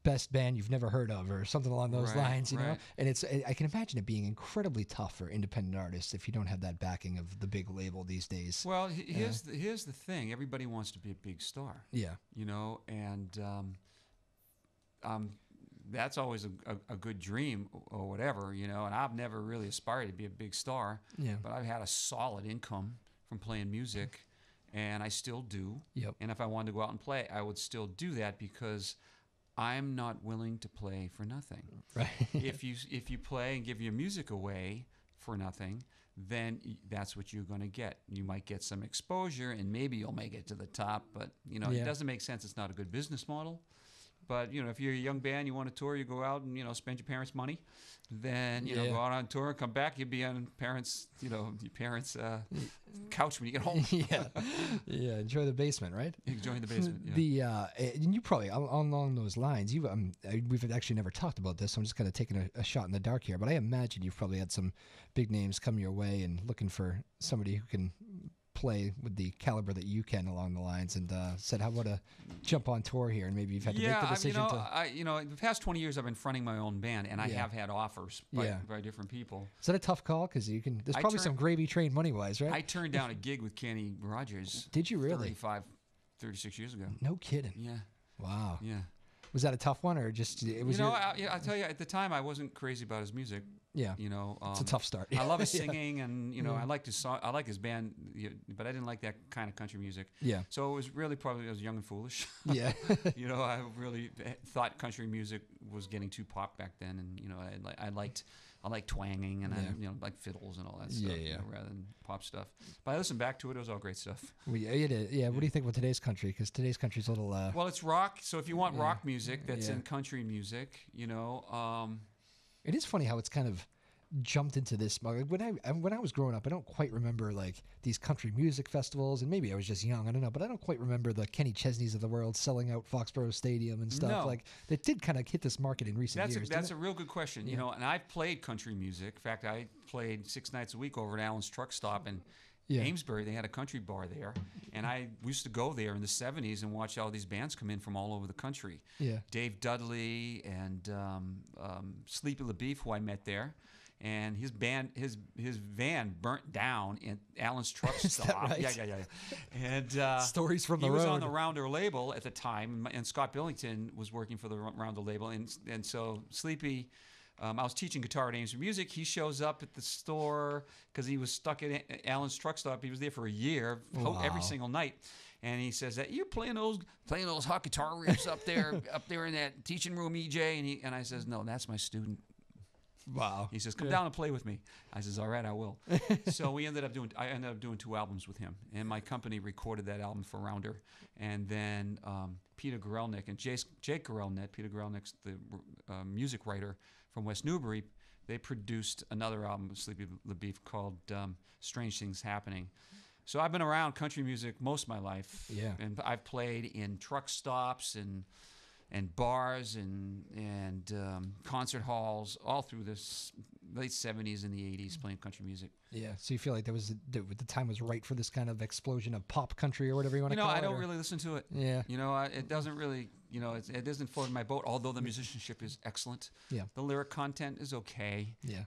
best band you've never heard of, or something along those lines, you know. And I can imagine it being incredibly tough for independent artists if you don't have that backing of the big label these days. Well, here's the thing: everybody wants to be a big star. Yeah, you know, and that's always a good dream or whatever, you know. And I've never really aspired to be a big star. Yeah. But I've had a solid income from playing music, and I still do. Yep. And if I wanted to go out and play, I would still do that because I'm not willing to play for nothing. Right. If you play and give your music away for nothing, then that's what you're going to get. You might get some exposure, and maybe you'll make it to the top. But you know, Yeah. it doesn't make sense. It's not a good business model. But you know, if you're a young band, you want to tour, you go out and spend your parents' money, then you know, go out on tour, come back, you'll be on your parents' couch when you get home. Yeah. Enjoy the basement, right? Enjoying the basement. Yeah. And you probably along those lines. We've actually never talked about this, so I'm just kind of taking a shot in the dark here. But I imagine you've probably had some big names come your way and looking for somebody who can play with the caliber that you can along the lines, and said, "How about a jump on tour here?" And maybe you've had to make the decision the past 20 years I've been fronting my own band, and I have had offers by different people. Is that a tough call? Because there's probably some gravy train money wise, right? I turned down a gig with Kenny Rogers. Did you really? 36 years ago. No kidding. Yeah. Wow. Yeah. Was that a tough one, or just it was? I tell you, at the time I wasn't crazy about his music. Yeah. It's a tough start. I love his singing, and I liked his song. I like his band, but I didn't like that kind of country music. Yeah. So it was really probably I was young and foolish. Yeah. I really thought country music was getting too pop back then, and I liked twanging and I like fiddles and all that stuff. Rather than pop stuff. But I listened back to it; it was all great stuff. It is. Yeah. What do you think about today's country? Because today's country's a little. Well, it's rock. So if you want rock music that's in country music, it is funny how it's kind of jumped into this. Like when I was growing up, I don't quite remember like these country music festivals, and maybe I was just young, I don't know, but I don't quite remember the Kenny Chesneys of the world selling out Foxborough Stadium and stuff. No. Like that did kind of hit this market in recent years. That's a real good question. And I've played country music. In fact, I played 6 nights a week over at Allen's Truck Stop in Amesbury. They had a country bar there, and we used to go there in the 70s and watch all these bands come in from all over the country. Yeah. Dave Dudley and Sleepy LaBeef, who I met there. And his van burnt down in Allen's Truck Stop. Right? Yeah. And stories from the road. He was on the Rounder label at the time, and Scott Billington was working for the Rounder label, and so Sleepy. I was teaching guitar at Ames for Music. He shows up at the store because he was stuck at Allen's Truck Stop. He was there for a year, every single night. And he says that you're playing those hot guitar riffs up there in that teaching room, EJ. And I says, no, that's my student. Wow. He says, come down and play with me. I says, all right, I will. So I ended up doing 2 albums with him, and my company recorded that album for Rounder. And then Peter Gorelnik and Jake Gorelnik, Peter Gorelnik's the music writer from West Newbury, they produced another album with Sleepy LaBeef called Strange Things Happening. So I've been around country music most of my life. Yeah. And I've played in truck stops and bars and concert halls all through this late 70s and the 80s playing country music. Yeah. So you feel like the time was right for this kind of explosion of pop country or whatever you want to call it? I don't really listen to it. Yeah. It doesn't really, it doesn't float in my boat, although the musicianship is excellent. Yeah. The lyric content is okay. Yeah.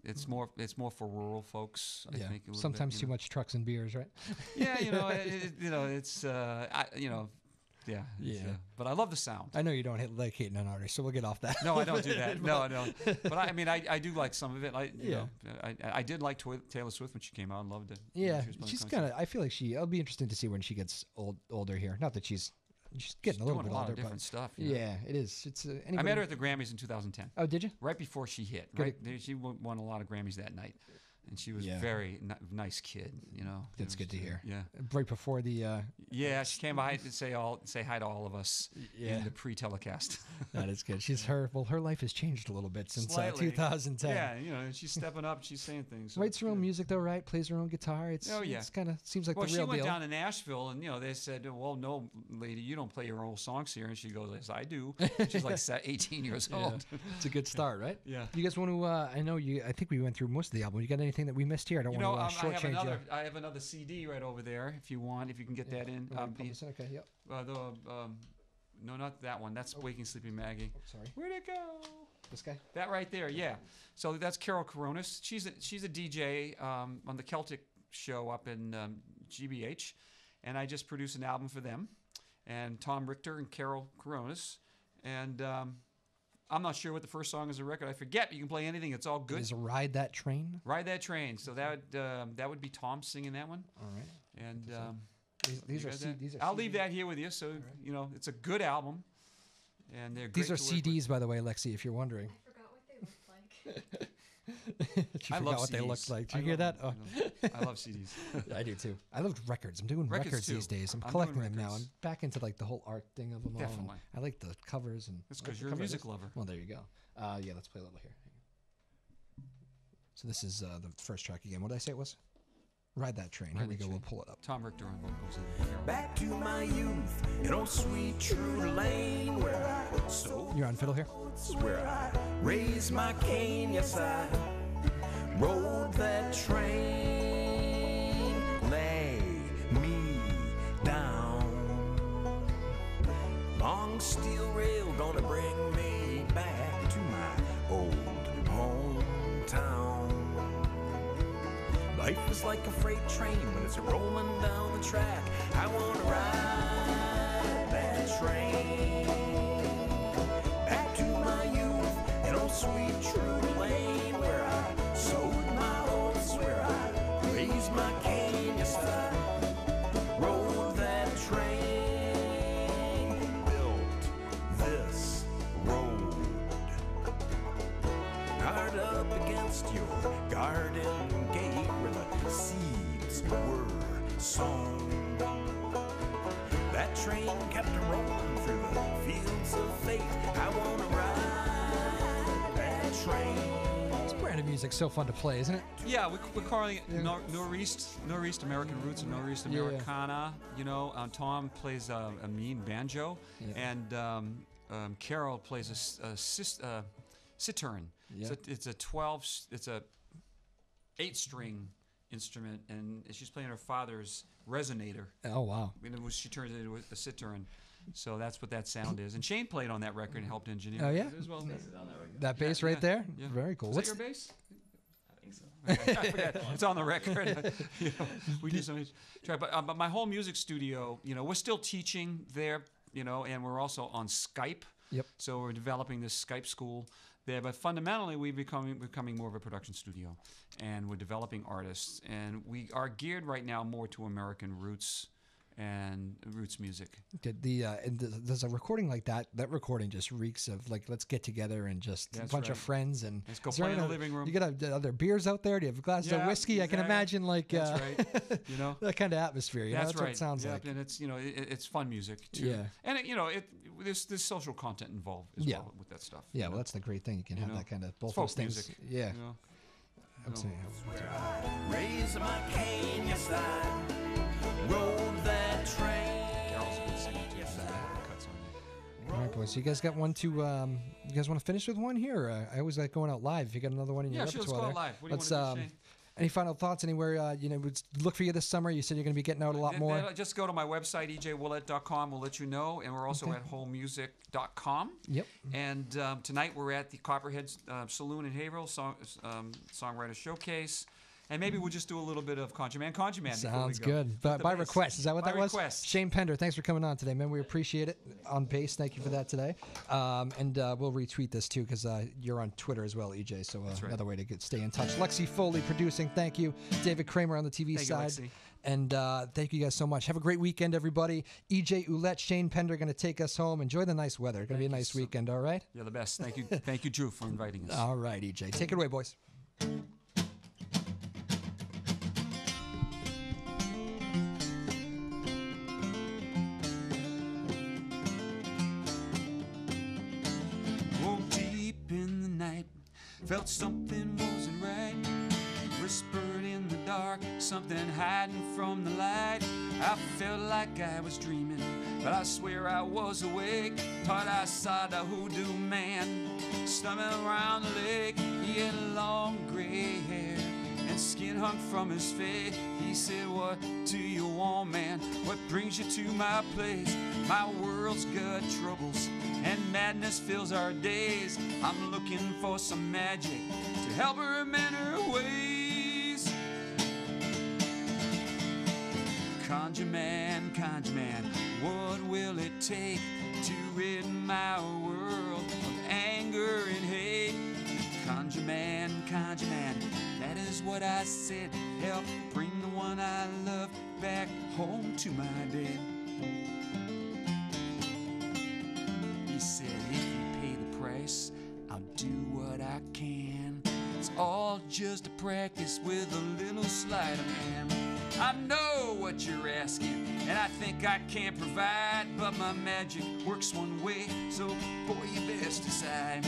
It's more for rural folks. I think sometimes too much trucks and beers, right? Yeah. It's Yeah. But I love the sound. I know you don't like hating an artist, so we'll get off that. No, I don't do that. No, I don't. But I do like some of it. I did like Taylor Swift when she came out and loved it. Yeah, she's kind of. I feel like it'll be interesting to see when she gets older here. Not that she's getting a little bit doing a lot older, of different stuff. Yeah, it is. It's. I met her at the Grammys in 2010. Oh, did you? Right before she hit. Good. Right, she won a lot of Grammys that night. And she was very nice kid, That's good to hear. Yeah. Right before the. Yeah, she came by to say hi to all of us in the pre-telecast. That is good. Her life has changed a little bit since 2010. Yeah, she's stepping up. She's saying things. So writes her own music though, right? Plays her own guitar. It's kind of seems like the real deal. Well, she went down to Nashville, and they said, "Well, no, lady, you don't play your own songs here." And she goes, "Yes, I do." She's like 18 years old. It's a good start, right? Yeah. You guys want to? I think we went through most of the album. You got anything that we missed here? I don't want to shortchange you. I have another CD right over there if you can get that in. Okay, yep. No, not that one. That's Waking Sleeping Maggie. Oh, sorry. Where'd it go? This guy? That right there, yeah. So that's Carol Coronis. She's a DJ on the Celtic show up in GBH, and I just produced an album for them. And Tom Richter and Carol Coronis, and I'm not sure what the first song is of the record. I forget. But you can play anything. It's all good. Is Ride That Train? Ride That Train. So that would be Tom singing that one. All right. And these you are got C- that? these are I'll CDs. leave that here with you. So you know, it's a good album, and they're These great are to work with. CDs, by the way, Lexi, if you're wondering. I forgot what they looked like. She I forgot love what they CDs. looked like. Did I you hear love that? Oh. them, you know. I love CDs. I do too. I love records. I'm doing Records records too. these days. I'm I'm collecting doing them now. I'm records. back into like the whole art thing of them all. and Definitely. I like the covers and. That's like because the you're a cover of music this. lover. Well, there you go. Yeah, let's play a little here. So this is the first track again. What did I say it was? Ride That Train. Here Ride we That go. We'll Train. pull it up. Tom Richter on vocals. And Back to my youth in old sweet true lane where I so You're on fiddle here. where I raised my cane. Yes, I rode that train. Lay me down. Long steel rail gonna bring me back to my old hometown. Life is like a freight train when it's rolling down the track. I wanna ride that train back to my youth and old sweet true lane where I sowed my oats, where I raised my cane. Yes, I rode that train, built this road. Guard up against your garden gate where the seeds were sown. That train kept rolling through the fields of fate. I wanna ride that train. This brand of music's so fun to play, isn't it? yeah, we're calling it Northeast American Roots and Northeast Yeah, yeah. Americana. You know, Tom plays a mean banjo, Yeah. and Carol plays a citern. Yeah. So it's a 8-string instrument, and she's playing her father's resonator. Oh wow. She turns it into a citern. So that's what that sound is. And Shane played on that record and helped engineer Oh, it yeah? as well. That bass Yeah, right there. yeah. Very cool. Was What's that your bass? I think so. I forgot. It's on the record. You know, we do some try, but my whole music studio, you know, we're still teaching there, you know, and we're also on Skype. Yep. So we're developing this Skype school there, but fundamentally we're becoming more of a production studio, and we're developing artists, and we are geared right now more to American roots and roots music. Did there's a recording like that? That recording just reeks of like, let's get together and just That's a bunch of right. friends and Let's go is there play in the any- living room. You got other beers out there? Do you have glasses of Yeah, whiskey? I can exactly. imagine like That's right. You know. that kind of atmosphere. You know? That's That's right. what it sounds Yep, like. and it's it's fun music too. Yeah. And there's social content involved as Yeah. well with that stuff. Yeah, you well, know? that's the great thing. You can have know, that kind of both It's folk those things. music. Yeah. You know? Absolutely. Raise my cane, yes, I rode that train. Carol's a good singer too. She's got cuts on there. All right, boys. So you guys got one to? You guys want to finish with one here? Or, I always like going out live. If you got another one in your Yeah, sure, let's repertoire go there. out live. What do you Let's, want to do, Shane? Any final thoughts? Anywhere would look for you this summer? You said you're going to be getting out a lot more. Just go to my website, EJOuellette.com. We'll let you know. And we're also at wholemusic.com. Yep. And tonight we're at the Copperhead Saloon in Haverhill, Songwriter Showcase. And maybe we'll just do a little bit of Contra Man. Contra Man. before we Sounds go. good. But The by bass. request, is that what By that was? request. Shane Pender, thanks for coming on today, man. We appreciate it. On bass, thank you for that today. And we'll retweet this too because you're on Twitter as well, EJ. So right. another way to stay in touch. Lexi Foley producing. Thank you. David Kramer on the TV Thank you, side. Lexi. And thank you guys so much. Have a great weekend, everybody. EJ Ouellette Shane Pender going to take us home. Enjoy the nice weather. Going to be a nice weekend. All right. You're the best. Thank you. Thank you, Drew, for inviting us. All right, EJ. Take it away, boys. Oh, deep in the night, felt something wasn't right. Whispered in the dark, something hiding from the light. I felt like I was dreaming, but I swear I was awake. Thought I saw the hoodoo man stumbling around the lake. He had long gray hair and skin hung from his face. He said, "What do you want, man? What brings you to my place? My world's got troubles and madness fills our days. I'm looking for some magic to help her amend her ways." Conjure man, what will it take to rid my world of anger and hate. Conjure man, that is what I said. Help bring the one I love back home to my bed. He said, if you pay the price, I'll do what I can. It's all just a practice with a little sleight of hand. I know what you're asking, and I think I can provide, but my magic works one way, so boy, you best decide.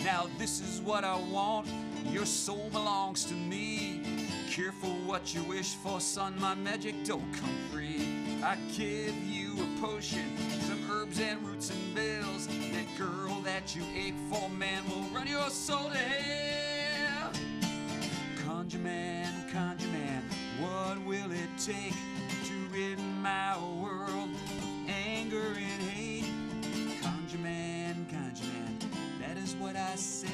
Now this is what I want, your soul belongs to me. Careful what you wish for, son, my magic don't come free. I give you a potion, some herbs and roots and bells. That girl that you ache for, man, will run your soul to hell. Conjure man, what will it take to rid my world of anger and hate? Conjure man, that is what I said.